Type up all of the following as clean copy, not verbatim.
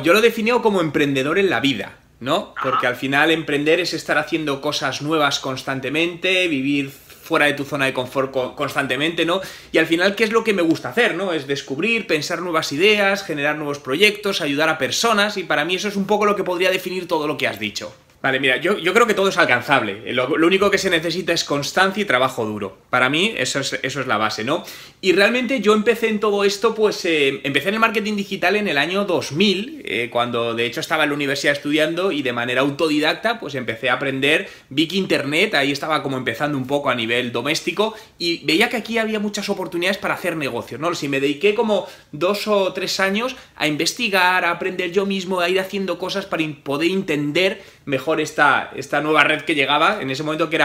Yo lo defino como emprendedor en la vida, ¿no? Porque al final emprender es estar haciendo cosas nuevas constantemente, vivir fuera de tu zona de confort constantemente, ¿no? Y al final, ¿qué es lo que me gusta hacer, ¿no? Es descubrir, pensar nuevas ideas, generar nuevos proyectos, ayudar a personas, y para mí eso es un poco lo que podría definir todo lo que has dicho. Vale, mira, yo creo que todo es alcanzable. Lo único que se necesita es constancia y trabajo duro. Para mí eso es la base, ¿no? Y realmente yo empecé en todo esto, pues empecé en el marketing digital en el año 2000, cuando de hecho estaba en la universidad estudiando, y de manera autodidacta pues empecé a aprender, vi que internet, ahí estaba como empezando un poco a nivel doméstico, y veía que aquí había muchas oportunidades para hacer negocios, ¿no? Si me dediqué como 2 o 3 años a investigar, a aprender yo mismo, a ir haciendo cosas para poder entender mejor esta nueva red que llegaba en ese momento, que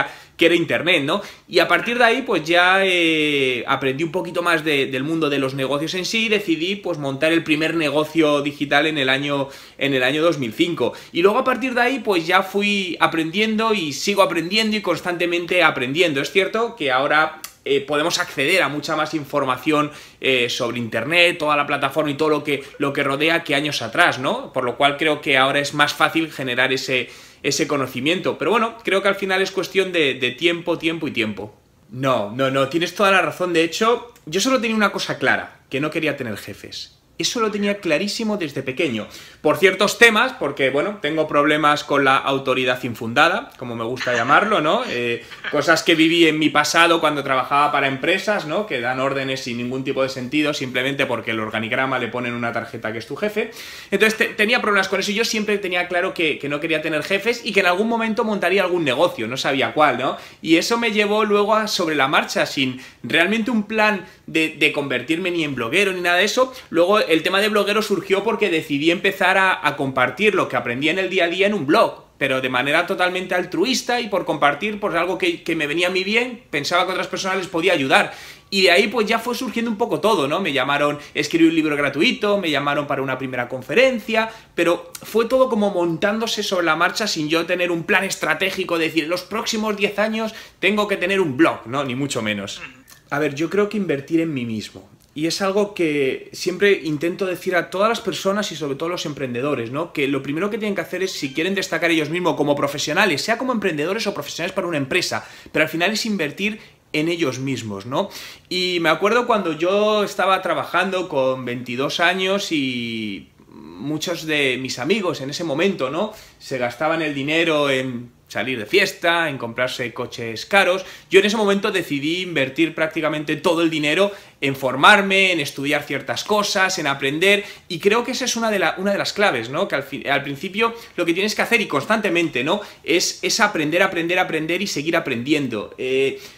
era internet, ¿no? Y a partir de ahí pues ya aprendí un poquito más del mundo de los negocios en sí, y decidí pues montar el primer negocio digital en el año 2005, y luego a partir de ahí pues ya fui aprendiendo y sigo aprendiendo y constantemente aprendiendo. Es cierto que ahora podemos acceder a mucha más información sobre internet, toda la plataforma y todo lo que rodea, que años atrás, ¿no? Por lo cual creo que ahora es más fácil generar ese conocimiento. Pero bueno, creo que al final es cuestión de tiempo y tiempo. No, tienes toda la razón. De hecho, yo solo tenía una cosa clara, que no quería tener jefes. Eso lo tenía clarísimo desde pequeño. Por ciertos temas, porque, bueno, tengo problemas con la autoridad infundada, como me gusta llamarlo, ¿no? Cosas que viví en mi pasado cuando trabajaba para empresas, ¿no? Que dan órdenes sin ningún tipo de sentido, simplemente porque el organigrama le ponen una tarjeta que es tu jefe. Entonces tenía problemas con eso, y yo siempre tenía claro que no quería tener jefes, y que en algún momento montaría algún negocio, no sabía cuál, ¿no? Y eso me llevó luego a, sobre la marcha, sin realmente un plan de convertirme ni en bloguero ni nada de eso. Luego el tema de bloguero surgió porque decidí empezar a compartir lo que aprendí en el día a día en un blog, pero de manera totalmente altruista, y por compartir pues algo que me venía a mí bien, pensaba que a otras personas les podía ayudar. Y de ahí pues ya fue surgiendo un poco todo, ¿no? Me llamaron, escribí un libro gratuito, me llamaron para una primera conferencia, pero fue todo como montándose sobre la marcha, sin yo tener un plan estratégico de decir, los próximos 10 años tengo que tener un blog, ¿no? Ni mucho menos. A ver, yo creo que invertir en mí mismo. Y es algo que siempre intento decir a todas las personas, y sobre todo a los emprendedores, ¿no? Que lo primero que tienen que hacer es, si quieren destacar ellos mismos como profesionales, sea como emprendedores o profesionales para una empresa, pero al final es invertir en ellos mismos, ¿no? Y me acuerdo cuando yo estaba trabajando con 22 años, y muchos de mis amigos en ese momento, ¿no? Se gastaban el dinero en salir de fiesta, en comprarse coches caros. Yo en ese momento decidí invertir prácticamente todo el dinero en formarme, en estudiar ciertas cosas, en aprender, y creo que esa es una de las claves, ¿no? Que al principio lo que tienes que hacer, y constantemente, ¿no? Es aprender y seguir aprendiendo.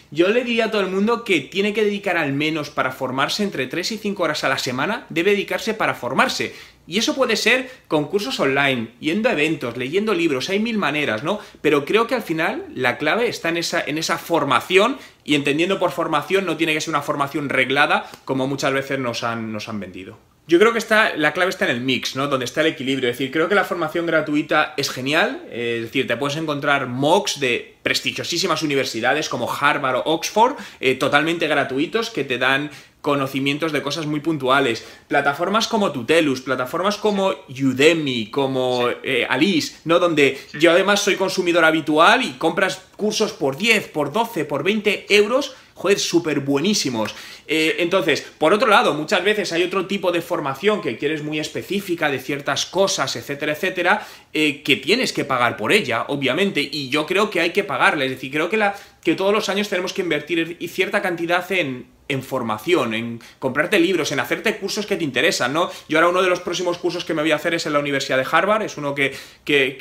Yo le diría a todo el mundo que tiene que dedicar al menos para formarse entre 3 y 5 horas a la semana, debe dedicarse para formarse. Y eso puede ser con cursos online, yendo a eventos, leyendo libros, hay 1000 maneras, ¿no? Pero creo que al final la clave está en esa formación, y entendiendo por formación no tiene que ser una formación reglada como muchas veces nos han vendido. Yo creo que la clave está en el mix, ¿no? Donde está el equilibrio. Es decir, creo que la formación gratuita es genial. Es decir, te puedes encontrar MOOCs de prestigiosísimas universidades como Harvard o Oxford, totalmente gratuitos, que te dan conocimientos de cosas muy puntuales. Plataformas como Tutelus, plataformas como Udemy, como Alice, ¿no? Donde yo además soy consumidor habitual, y compras cursos por 10, por 12, por 20 euros, joder, súper buenísimos. Entonces, por otro lado, muchas veces hay otro tipo de formación que quieres muy específica de ciertas cosas, etcétera, etcétera, que tienes que pagar por ella, obviamente, y yo creo que hay que pagarla. Es decir, creo que todos los años tenemos que invertir cierta cantidad en formación, en comprarte libros, en hacerte cursos que te interesan, ¿no? Yo ahora uno de los próximos cursos que me voy a hacer es en la Universidad de Harvard, es uno que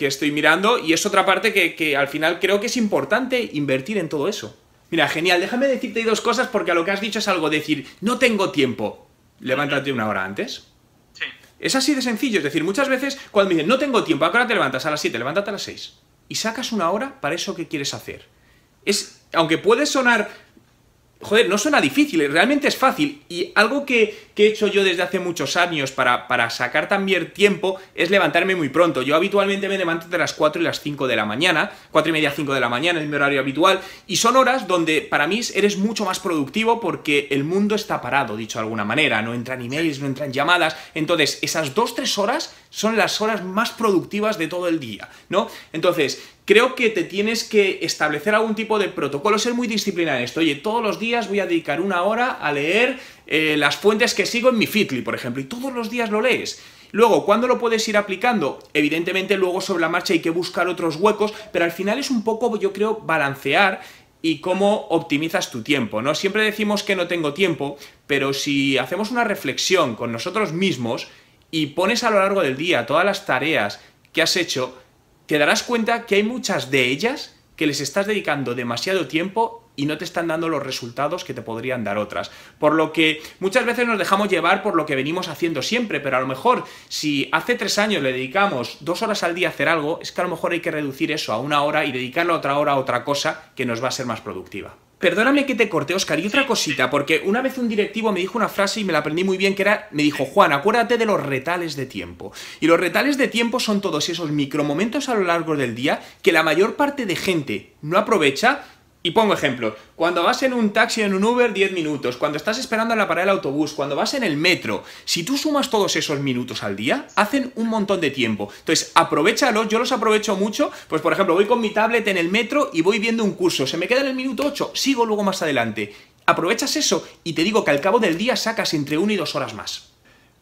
estoy mirando, y es otra parte que al final creo que es importante invertir en todo eso. Mira, genial, déjame decirte 2 cosas, porque a lo que has dicho es algo de decir, no tengo tiempo, levántate una hora antes. Sí. Es así de sencillo, es decir, muchas veces cuando me dicen, no tengo tiempo, ¿a qué hora te levantas? A las 7, levántate a las 6. Y sacas una hora para eso que quieres hacer. Aunque puede sonar joder, no suena difícil, realmente es fácil. Y algo que he hecho yo desde hace muchos años para sacar también tiempo es levantarme muy pronto. Yo habitualmente me levanto entre las 4 y las 5 de la mañana, 4 y media, 5 de la mañana es mi horario habitual, y son horas donde para mí eres mucho más productivo porque el mundo está parado, dicho de alguna manera, no entran emails, no entran llamadas, entonces esas 2-3 horas son las horas más productivas de todo el día, ¿no? Entonces, creo que te tienes que establecer algún tipo de protocolo, ser muy disciplinado en esto. Oye, todos los días voy a dedicar 1 hora a leer las fuentes que sigo en mi Feedly, por ejemplo, y todos los días lo lees. Luego, ¿cuándo lo puedes ir aplicando? Evidentemente, luego sobre la marcha hay que buscar otros huecos, pero al final es un poco, yo creo, balancear y cómo optimizas tu tiempo, ¿no? Siempre decimos que no tengo tiempo, pero si hacemos una reflexión con nosotros mismos y pones a lo largo del día todas las tareas que has hecho, te darás cuenta que hay muchas de ellas que les estás dedicando demasiado tiempo y no te están dando los resultados que te podrían dar otras. Por lo que muchas veces nos dejamos llevar por lo que venimos haciendo siempre, pero a lo mejor si hace 3 años le dedicamos 2 horas al día a hacer algo, es que a lo mejor hay que reducir eso a 1 hora y dedicarle otra hora a otra cosa que nos va a ser más productiva. Perdóname que te corte, Óscar, y otra cosita, porque una vez un directivo me dijo una frase y me la aprendí muy bien, que era, me dijo, Juan, acuérdate de los retales de tiempo. Y los retales de tiempo son todos esos micromomentos a lo largo del día que la mayor parte de gente no aprovecha. Y pongo ejemplos, cuando vas en un taxi o en un Uber 10 minutos, cuando estás esperando en la parada del autobús, cuando vas en el metro, si tú sumas todos esos minutos al día, hacen un montón de tiempo. Entonces, aprovéchalos, yo los aprovecho mucho, pues por ejemplo, voy con mi tablet en el metro y voy viendo un curso, se me queda en el minuto 8, sigo luego más adelante. Aprovechas eso y te digo que al cabo del día sacas entre 1 y 2 horas más.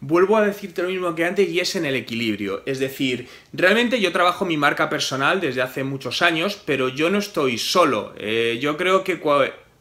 Vuelvo a decirte lo mismo que antes y es en el equilibrio, es decir, realmente yo trabajo mi marca personal desde hace muchos años, pero yo no estoy solo. Yo creo que,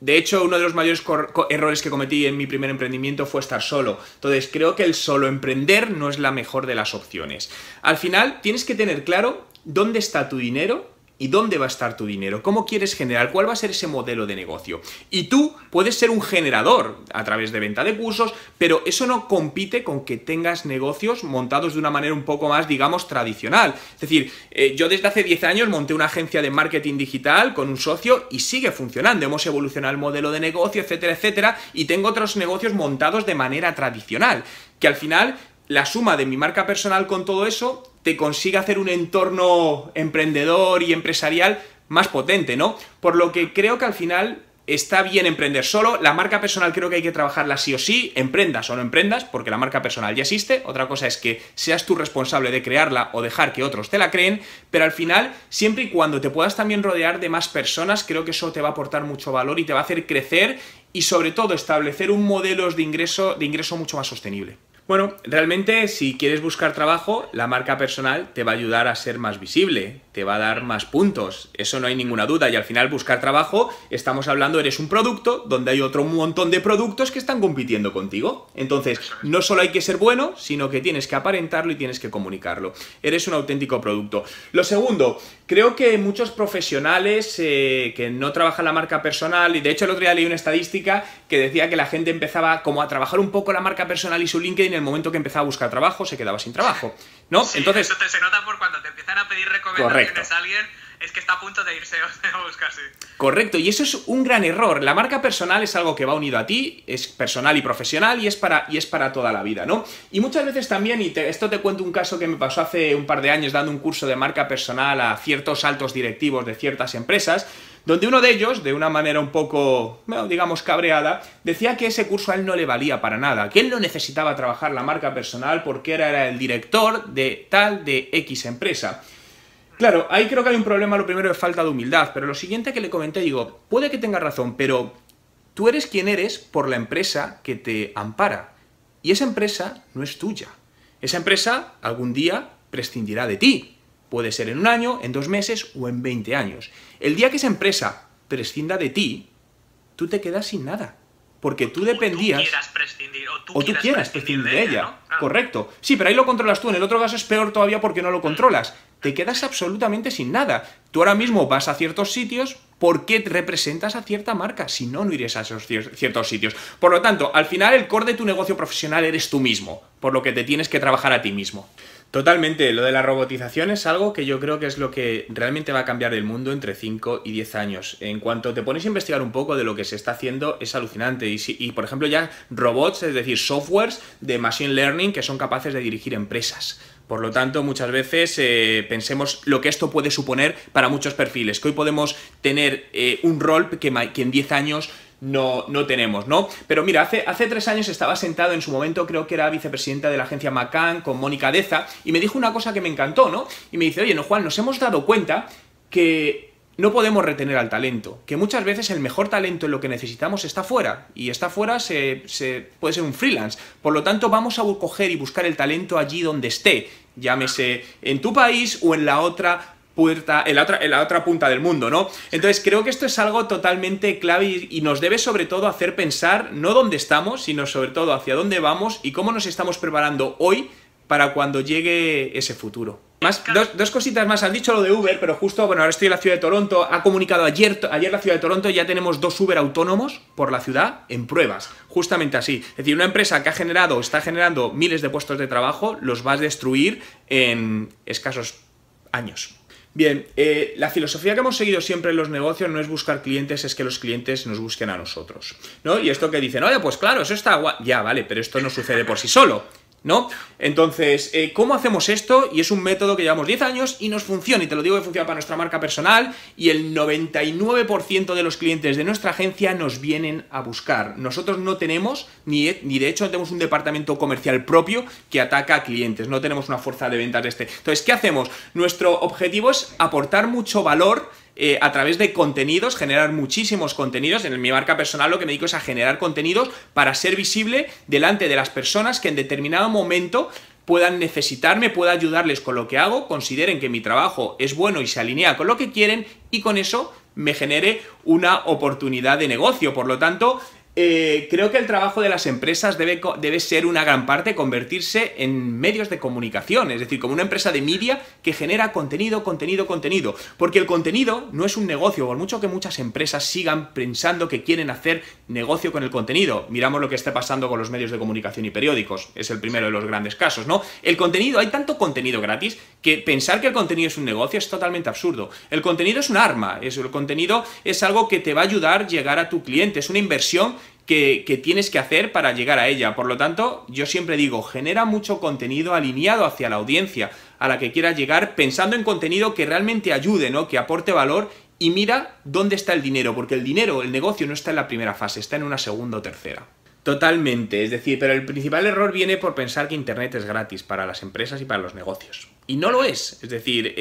de hecho, uno de los mayores errores que cometí en mi primer emprendimiento fue estar solo. Entonces, creo que el solo emprender no es la mejor de las opciones. Al final, tienes que tener claro dónde está tu dinero y dónde va a estar tu dinero, cómo quieres generar, cuál va a ser ese modelo de negocio. Y tú puedes ser un generador a través de venta de cursos, pero eso no compite con que tengas negocios montados de una manera un poco más, digamos, tradicional. Es decir, yo desde hace 10 años monté una agencia de marketing digital con un socio y sigue funcionando. Hemos evolucionado el modelo de negocio, etcétera, etcétera, y tengo otros negocios montados de manera tradicional, que al final la suma de mi marca personal con todo eso te consigue hacer un entorno emprendedor y empresarial más potente, ¿no? Por lo que creo que al final está bien emprender solo. La marca personal creo que hay que trabajarla sí o sí, emprendas o no emprendas, porque la marca personal ya existe. Otra cosa es que seas tú responsable de crearla o dejar que otros te la creen, pero al final, siempre y cuando te puedas también rodear de más personas, creo que eso te va a aportar mucho valor y te va a hacer crecer y sobre todo establecer un modelo de ingreso mucho más sostenible. Bueno, realmente si quieres buscar trabajo, la marca personal te va a ayudar a ser más visible, te va a dar más puntos, eso no hay ninguna duda, y al final buscar trabajo, estamos hablando, eres un producto donde hay otro montón de productos que están compitiendo contigo. Entonces, no solo hay que ser bueno, sino que tienes que aparentarlo y tienes que comunicarlo. Eres un auténtico producto. Lo segundo, creo que muchos profesionales que no trabajan la marca personal, y de hecho el otro día leí una estadística que decía que la gente empezaba como a trabajar un poco la marca personal y su LinkedIn, en el momento que empezaba a buscar trabajo, se quedaba sin trabajo, ¿no? Sí, entonces eso se nota por cuando te empiezan a pedir recomendaciones a alguien, es que está a punto de irse a buscarse. Correcto, y eso es un gran error. La marca personal es algo que va unido a ti, es personal y profesional y es para toda la vida, ¿no? Y muchas veces también, esto te cuento un caso que me pasó hace un par de años dando un curso de marca personal a ciertos altos directivos de ciertas empresas, donde uno de ellos, de una manera un poco, bueno, digamos, cabreada, decía que ese curso a él no le valía para nada, que él no necesitaba trabajar la marca personal porque era el director de X empresa. Claro, ahí creo que hay un problema, lo primero, de falta de humildad, pero lo siguiente que le comenté, digo, puede que tenga razón, pero tú eres quien eres por la empresa que te ampara, y esa empresa no es tuya. Esa empresa algún día prescindirá de ti. Puede ser en 1 año, en 2 meses o en 20 años. El día que esa empresa prescinda de ti, tú te quedas sin nada. Porque tú dependías... O tú quieras prescindir de ella. ¿no? Claro. Correcto. Sí, pero ahí lo controlas tú. En el otro caso es peor todavía porque no lo controlas. Te quedas absolutamente sin nada. Tú ahora mismo vas a ciertos sitios porque representas a cierta marca. Si no, no irías a esos ciertos sitios. Por lo tanto, al final el core de tu negocio profesional eres tú mismo. Por lo que te tienes que trabajar a ti mismo. Totalmente, lo de la robotización es algo que yo creo que es lo que realmente va a cambiar el mundo entre 5 y 10 años. En cuanto te pones a investigar un poco de lo que se está haciendo, es alucinante. Y por ejemplo, ya robots, es decir, softwares de machine learning que son capaces de dirigir empresas. Por lo tanto, muchas veces pensemos lo que esto puede suponer para muchos perfiles, que hoy podemos tener un rol que en 10 años no tenemos, ¿no? Pero mira, hace 3 años estaba sentado en su momento, creo que era vicepresidenta de la agencia McCann, con Mónica Deza, y me dijo una cosa que me encantó, ¿no? Y me dice, oye, no, Juan, nos hemos dado cuenta que no podemos retener al talento, que muchas veces el mejor talento en lo que necesitamos está fuera, y está fuera puede ser un freelance. Por lo tanto, vamos a coger y buscar el talento allí donde esté, llámese en tu país o en la otra puerta, en la otra punta del mundo, ¿no? Entonces creo que esto es algo totalmente clave y nos debe sobre todo hacer pensar no dónde estamos, sino sobre todo hacia dónde vamos y cómo nos estamos preparando hoy para cuando llegue ese futuro. Más, dos cositas más. Has dicho lo de Uber, pero justo, bueno, ahora estoy en la ciudad de Toronto. Ha comunicado ayer la ciudad de Toronto, ya tenemos 2 Uber autónomos por la ciudad en pruebas. Justamente así. Es decir, una empresa que está generando miles de puestos de trabajo, los va a destruir en escasos años. Bien, la filosofía que hemos seguido siempre en los negocios no es buscar clientes, es que los clientes nos busquen a nosotros, ¿no? Y esto que dicen, oye, pues claro, eso está guay. Ya, vale, pero esto no sucede por sí solo, ¿no? Entonces, ¿cómo hacemos esto? Y es un método que llevamos 10 años y nos funciona, y te lo digo que funciona para nuestra marca personal, y el 99% de los clientes de nuestra agencia nos vienen a buscar. Nosotros no tenemos, ni de hecho no tenemos un departamento comercial propio que ataca a clientes, no tenemos una fuerza de ventas de este. Entonces, ¿qué hacemos? Nuestro objetivo es aportar mucho valor a través de contenidos, generar muchísimos contenidos. En mi marca personal lo que me dedico es a generar contenidos para ser visible delante de las personas que en determinado momento puedan necesitarme, pueda ayudarles con lo que hago, consideren que mi trabajo es bueno y se alinea con lo que quieren y con eso me genere una oportunidad de negocio. Por lo tanto, creo que el trabajo de las empresas debe ser una gran parte convertirse en medios de comunicación, es decir, como una empresa de media que genera contenido, porque el contenido no es un negocio, por mucho que muchas empresas sigan pensando que quieren hacer negocio con el contenido. Miramos lo que está pasando con los medios de comunicación y periódicos, es el primero de los grandes casos, ¿no? El contenido, hay tanto contenido gratis que pensar que el contenido es un negocio es totalmente absurdo. El contenido es un arma, el contenido es algo que te va a ayudar a llegar a tu cliente, es una inversión que tienes que hacer para llegar a ella. Por lo tanto, yo siempre digo, genera mucho contenido alineado hacia la audiencia a la que quieras llegar, pensando en contenido que realmente ayude, ¿no? Que aporte valor, y mira dónde está el dinero, porque el dinero, el negocio no está en la primera fase, está en una segunda o tercera. Totalmente, es decir, pero el principal error viene por pensar que Internet es gratis para las empresas y para los negocios. Y no lo es decir,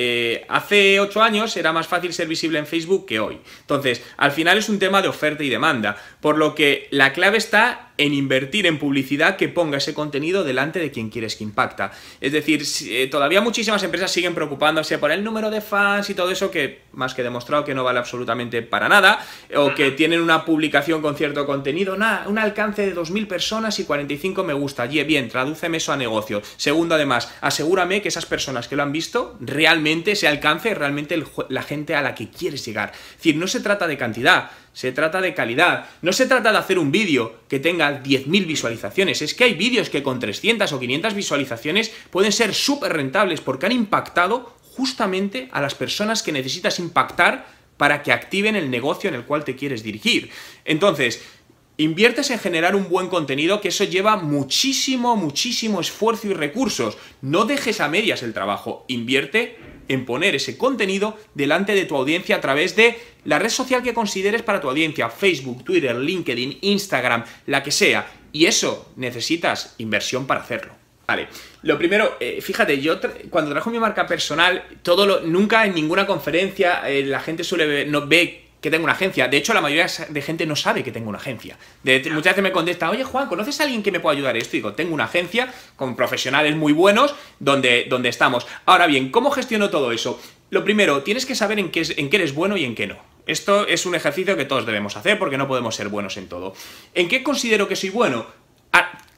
hace 8 años era más fácil ser visible en Facebook que hoy. Entonces, al final es un tema de oferta y demanda, por lo que la clave está en invertir en publicidad que ponga ese contenido delante de quien quieres que impacta. Es decir, todavía muchísimas empresas siguen preocupándose por el número de fans y todo eso, que más que demostrado que no vale absolutamente para nada, o que tienen una publicación con cierto contenido, nada, un alcance de 2.000 personas y 45 me gusta. Bien, tradúceme eso a negocio. Segundo, además, asegúrame que esas personas que lo han visto, realmente ese alcance, realmente la gente a la que quieres llegar. Es decir, no se trata de cantidad, se trata de calidad. No se trata de hacer un vídeo que tenga 10.000 visualizaciones. Es que hay vídeos que con 300 o 500 visualizaciones pueden ser súper rentables porque han impactado justamente a las personas que necesitas impactar para que activen el negocio en el cual te quieres dirigir. Entonces, inviertes en generar un buen contenido, que eso lleva muchísimo esfuerzo y recursos. No dejes a medias el trabajo, invierte en poner ese contenido delante de tu audiencia a través de la red social que consideres para tu audiencia, Facebook, Twitter, LinkedIn, Instagram, la que sea. Y eso necesitas inversión para hacerlo. Vale, lo primero, fíjate, yo cuando trabajo mi marca personal, nunca en ninguna conferencia la gente ve que tengo una agencia. De hecho, la mayoría de gente no sabe que tengo una agencia. Muchas veces me contesta, oye Juan, ¿conoces a alguien que me pueda ayudar a esto? Y digo, tengo una agencia con profesionales muy buenos donde estamos. Ahora bien, ¿cómo gestiono todo eso? Lo primero, tienes que saber en qué eres bueno y en qué no. Esto es un ejercicio que todos debemos hacer porque no podemos ser buenos en todo. ¿En qué considero que soy bueno?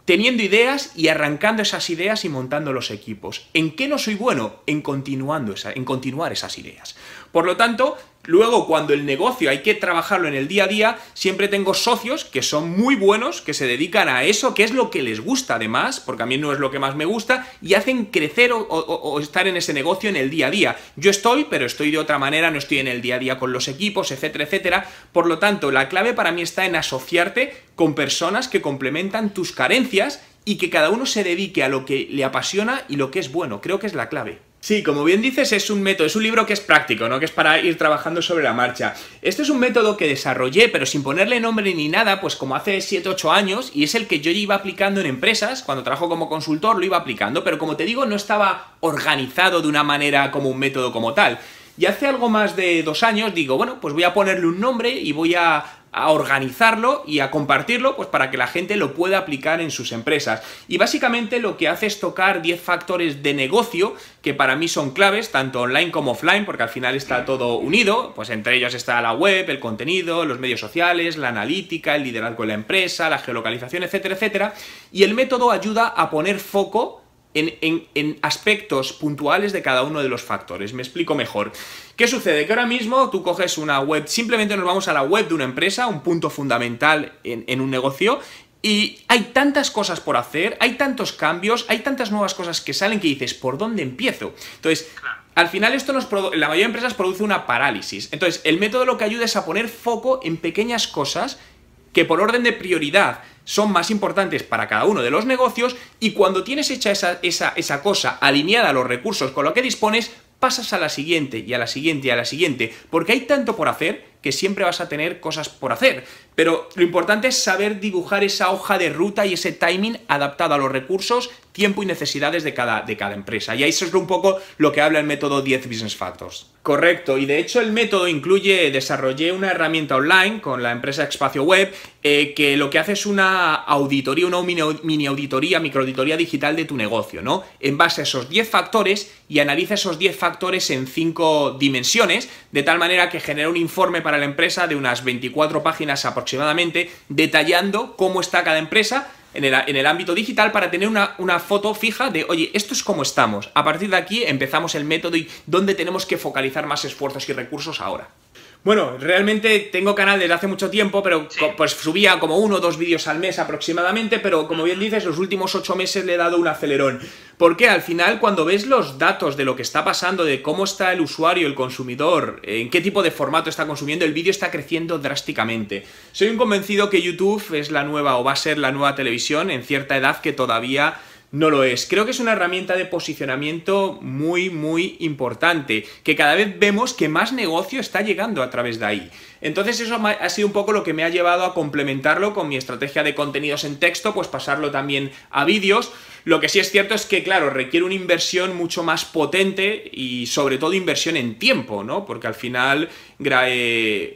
Teniendo ideas y arrancando esas ideas y montando los equipos. ¿En qué no soy bueno? En continuar esas ideas. Por lo tanto, Luego, cuando el negocio hay que trabajarlo en el día a día, siempre tengo socios que son muy buenos, que se dedican a eso, que es lo que les gusta además, porque a mí no es lo que más me gusta, y hacen crecer o estar en ese negocio en el día a día. Yo estoy, pero estoy de otra manera, no estoy en el día a día con los equipos, etcétera, etcétera. Por lo tanto, la clave para mí está en asociarte con personas que complementan tus carencias y que cada uno se dedique a lo que le apasiona y lo que es bueno. Creo que es la clave. Sí, como bien dices, es un método, es un libro que es práctico, ¿no? Que es para ir trabajando sobre la marcha. Este es un método que desarrollé, pero sin ponerle nombre ni nada, pues como hace 7, 8 años, y es el que yo iba aplicando en empresas. Cuando trabajo como consultor lo iba aplicando, pero como te digo, no estaba organizado de una manera como un método como tal. Y hace algo más de 2 años digo, bueno, pues voy a ponerle un nombre y voy a organizarlo y a compartirlo, pues para que la gente lo pueda aplicar en sus empresas. Y básicamente lo que hace es tocar 10 factores de negocio que para mí son claves, tanto online como offline, porque al final está todo unido, pues entre ellos está la web, el contenido, los medios sociales, la analítica, el liderazgo en la empresa, la geolocalización, etcétera, etcétera. Y el método ayuda a poner foco en aspectos puntuales de cada uno de los factores. Me explico mejor. ¿Qué sucede? Que ahora mismo tú coges una web, simplemente nos vamos a la web de una empresa, un punto fundamental en un negocio, y hay tantas cosas por hacer, hay tantos cambios, hay tantas nuevas cosas que salen que dices, ¿por dónde empiezo? Entonces, al final esto la mayoría de empresas produce una parálisis. Entonces, el método lo que ayuda es a poner foco en pequeñas cosas que por orden de prioridad son más importantes para cada uno de los negocios, y cuando tienes hecha esa cosa alineada a los recursos con lo que dispones, pasas a la siguiente, y a la siguiente, y a la siguiente, porque hay tanto por hacer que siempre vas a tener cosas por hacer. Pero lo importante es saber dibujar esa hoja de ruta y ese timing adaptado a los recursos, tiempo y necesidades de cada empresa. Y ahí eso es un poco lo que habla el método 10 Business Factors. Correcto, y de hecho el método desarrollé una herramienta online con la empresa Espacio Web, que lo que hace es una auditoría, una mini auditoría, microauditoría digital de tu negocio, ¿no? En base a esos 10 factores, y analiza esos 10 factores en 5 dimensiones, de tal manera que genera un informe para la empresa de unas 24 páginas aproximadamente, detallando cómo está cada empresa en el ámbito digital, para tener una foto fija de, oye, esto es cómo estamos. A partir de aquí empezamos el método y dónde tenemos que focalizar más esfuerzos y recursos ahora. Bueno, realmente tengo canal desde hace mucho tiempo, pero sí, pues subía como 1 o 2 vídeos al mes aproximadamente, pero como bien dices, los últimos 8 meses le he dado un acelerón. Porque al final, cuando ves los datos de lo que está pasando, de cómo está el usuario, el consumidor, en qué tipo de formato está consumiendo, el vídeo está creciendo drásticamente. Soy un convencido que YouTube es la nueva, o va a ser la nueva televisión en cierta edad que todavía no lo es. Creo que es una herramienta de posicionamiento muy, muy importante, que cada vez vemos que más negocio está llegando a través de ahí. Entonces eso ha sido un poco lo que me ha llevado a complementarlo con mi estrategia de contenidos en texto, pues pasarlo también a vídeos. Lo que sí es cierto es que, claro, requiere una inversión mucho más potente y sobre todo inversión en tiempo, ¿no? Porque al final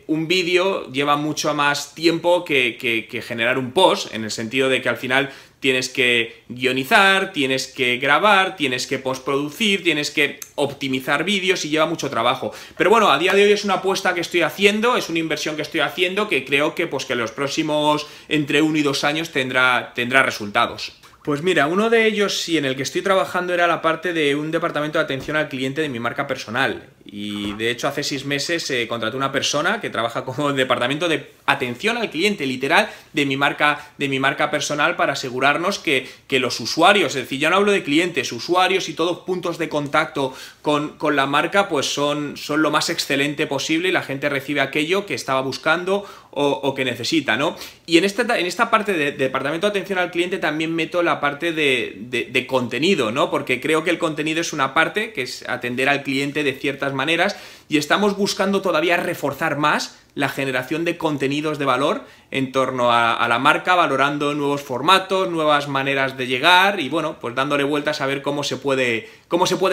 un vídeo lleva mucho más tiempo que generar un post, en el sentido de que al final tienes que guionizar, tienes que grabar, tienes que postproducir, tienes que optimizar vídeos y lleva mucho trabajo. Pero bueno, a día de hoy es una apuesta que estoy haciendo, es una inversión que estoy haciendo, que creo que pues que en los próximos entre 1 y 2 años tendrá resultados. Pues mira, uno de ellos y en el que estoy trabajando era la parte de un departamento de atención al cliente de mi marca personal. Y de hecho hace 6 meses contraté una persona que trabaja como departamento de atención al cliente, literal, de mi marca personal, para asegurarnos que los usuarios, es decir, ya no hablo de clientes, usuarios y todos puntos de contacto con la marca, pues son lo más excelente posible y la gente recibe aquello que estaba buscando o que necesita, ¿no? Y en esta parte de departamento de atención al cliente también meto la parte de contenido, ¿no? Porque creo que el contenido es una parte que es atender al cliente de ciertas maneras, y estamos buscando todavía reforzar más la generación de contenidos de valor en torno a la marca, valorando nuevos formatos, nuevas maneras de llegar y bueno, pues dándole vueltas a ver cómo se puede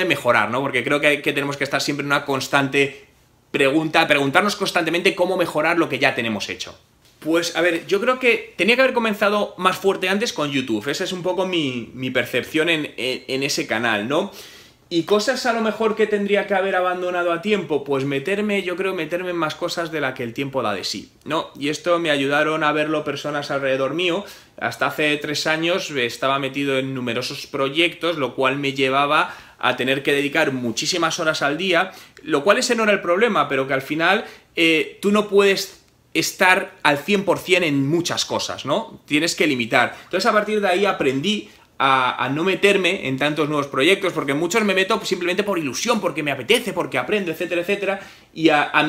mejorar, ¿no? Porque creo que tenemos que estar siempre en una constante preguntarnos constantemente cómo mejorar lo que ya tenemos hecho. Pues a ver, yo creo que tenía que haber comenzado más fuerte antes con YouTube. Esa es un poco mi percepción en ese canal, ¿no? Y cosas a lo mejor que tendría que haber abandonado a tiempo, pues yo creo meterme en más cosas de la que el tiempo da de sí, ¿no? Y esto me ayudaron a verlo personas alrededor mío. Hasta hace 3 años estaba metido en numerosos proyectos, lo cual me llevaba a tener que dedicar muchísimas horas al día, lo cual ese no era el problema, pero que al final tú no puedes estar al 100% en muchas cosas, ¿no? Tienes que limitar. Entonces a partir de ahí aprendí a no meterme en tantos nuevos proyectos, porque en muchos me meto simplemente por ilusión, porque me apetece, porque aprendo, etcétera, etcétera, y a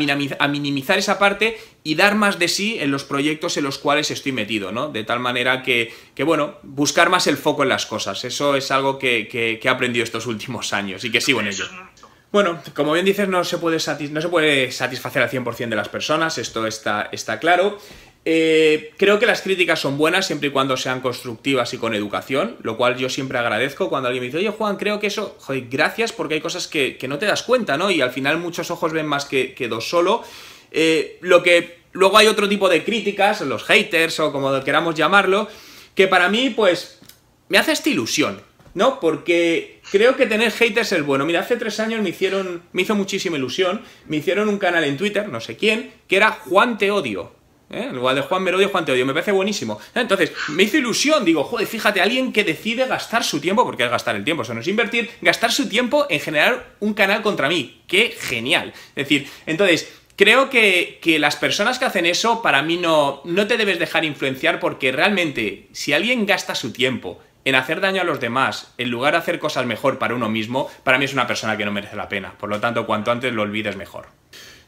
minimizar esa parte y dar más de sí en los proyectos en los cuales estoy metido, ¿no? De tal manera que bueno, buscar más el foco en las cosas. Eso es algo que he aprendido estos últimos años y que sigo en ello. Bueno, como bien dices, no se puede satisfacer al 100% de las personas, esto está claro. Creo que las críticas son buenas siempre y cuando sean constructivas y con educación, lo cual yo siempre agradezco cuando alguien me dice, oye Juan, creo que eso, joder, gracias, porque hay cosas que no te das cuenta, ¿no? Y al final muchos ojos ven más que dos solo. Luego hay otro tipo de críticas, los haters o como queramos llamarlo, que para mí pues me hace esta ilusión, ¿no? Porque creo que tener haters es bueno. Mira, hace 3 años me hizo muchísima ilusión, me hicieron un canal en Twitter, no sé quién, que era Juan Te Odio. En lugar de Juan Merodio, Juan Te Odio, me parece buenísimo. Entonces, me hizo ilusión, digo, joder, fíjate, alguien que decide gastar su tiempo, porque es gastar el tiempo, eso no es invertir, gastar su tiempo en generar un canal contra mí. ¡Qué genial! Es decir, entonces, creo que las personas que hacen eso, para mí no te debes dejar influenciar, porque realmente, si alguien gasta su tiempo en hacer daño a los demás, en lugar de hacer cosas mejor para uno mismo, para mí es una persona que no merece la pena. Por lo tanto, cuanto antes lo olvides, mejor.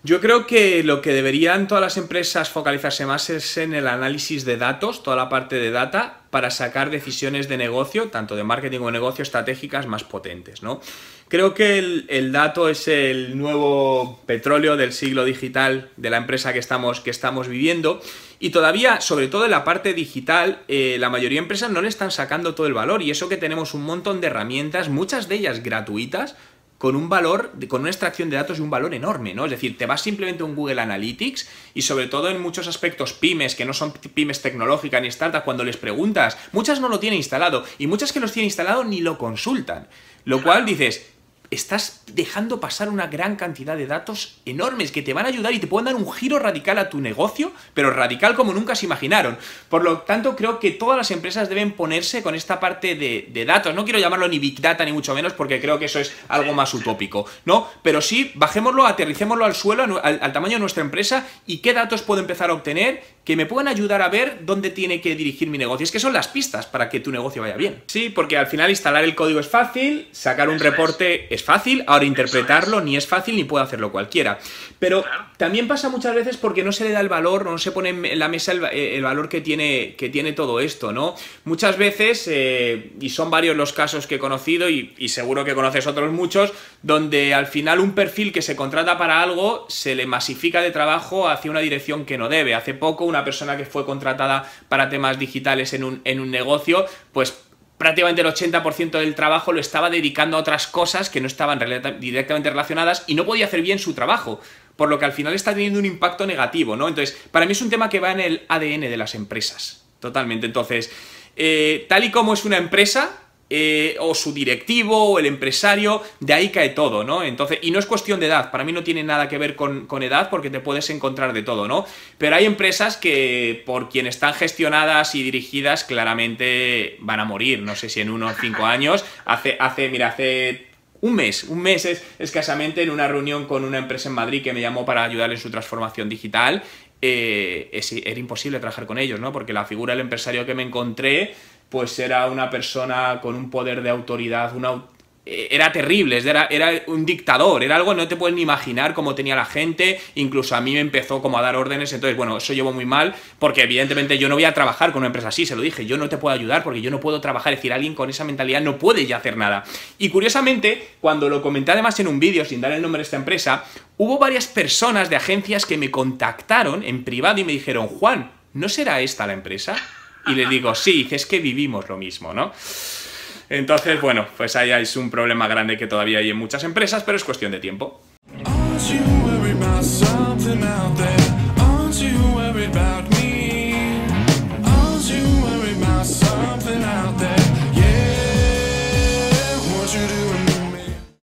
Yo creo que lo que deberían todas las empresas focalizarse más es en el análisis de datos, toda la parte de data, para sacar decisiones de negocio, tanto de marketing como de negocio, estratégicas más potentes, ¿no? Creo que el dato es el nuevo petróleo del siglo digital de la empresa que estamos viviendo, y todavía, sobre todo en la parte digital, la mayoría de empresas no le están sacando todo el valor, y eso que tenemos un montón de herramientas, muchas de ellas gratuitas, con un valor, con una extracción de datos y un valor enorme, ¿no? Es decir, te vas simplemente a un Google Analytics y sobre todo en muchos aspectos pymes, que no son pymes tecnológicas ni startups, cuando les preguntas, muchas no lo tienen instalado y muchas que los tienen instalado ni lo consultan. Lo cual dices, estás dejando pasar una gran cantidad de datos enormes que te van a ayudar y te pueden dar un giro radical a tu negocio, pero radical como nunca se imaginaron. Por lo tanto, creo que todas las empresas deben ponerse con esta parte de datos. No quiero llamarlo ni Big Data ni mucho menos, porque creo que eso es algo más utópico, ¿no? Pero sí, bajémoslo, aterricémoslo al suelo, al tamaño de nuestra empresa y qué datos puedo empezar a obtener que me puedan ayudar a ver dónde tiene que dirigir mi negocio. Es que son las pistas para que tu negocio vaya bien. Sí, porque al final instalar el código es fácil, sacar un reporte es fácil, ahora interpretarlo ni es fácil ni puede hacerlo cualquiera. Pero también pasa muchas veces porque no se le da el valor, no se pone en la mesa el valor que tiene todo esto, ¿no? Muchas veces, y son varios los casos que he conocido y seguro que conoces otros muchos, donde al final un perfil que se contrata para algo se le masifica de trabajo hacia una dirección que no debe. Hace poco una persona que fue contratada para temas digitales en un negocio, pues prácticamente el 80% del trabajo lo estaba dedicando a otras cosas que no estaban directamente relacionadas y no podía hacer bien su trabajo, por lo que al final está teniendo un impacto negativo, ¿no? Entonces, para mí es un tema que va en el ADN de las empresas, totalmente. Entonces, tal y como es una empresa, o su directivo, o el empresario, de ahí cae todo, ¿no? Entonces, y no es cuestión de edad, para mí no tiene nada que ver con edad, porque te puedes encontrar de todo, ¿no? Pero hay empresas que, por quien están gestionadas y dirigidas, claramente van a morir, no sé si en 1 o 5 años, hace un mes escasamente, en una reunión con una empresa en Madrid que me llamó para ayudarle en su transformación digital, era imposible trabajar con ellos, ¿no? Porque la figura del empresario que me encontré, pues era una persona con un poder de autoridad, era terrible, era un dictador, era algo que no te puedes ni imaginar cómo tenía la gente, incluso a mí me empezó como a dar órdenes. Entonces, bueno, eso llevó muy mal, porque evidentemente yo no voy a trabajar con una empresa así, se lo dije, yo no te puedo ayudar porque yo no puedo trabajar, es decir, alguien con esa mentalidad no puede ya hacer nada. Y curiosamente, cuando lo comenté además en un vídeo, sin dar el nombre de esta empresa, hubo varias personas de agencias que me contactaron en privado y me dijeron, Juan, ¿no será esta la empresa? Y le digo, sí, es que vivimos lo mismo, ¿no? Entonces, bueno, pues ahí es un problema grande que todavía hay en muchas empresas, pero es cuestión de tiempo.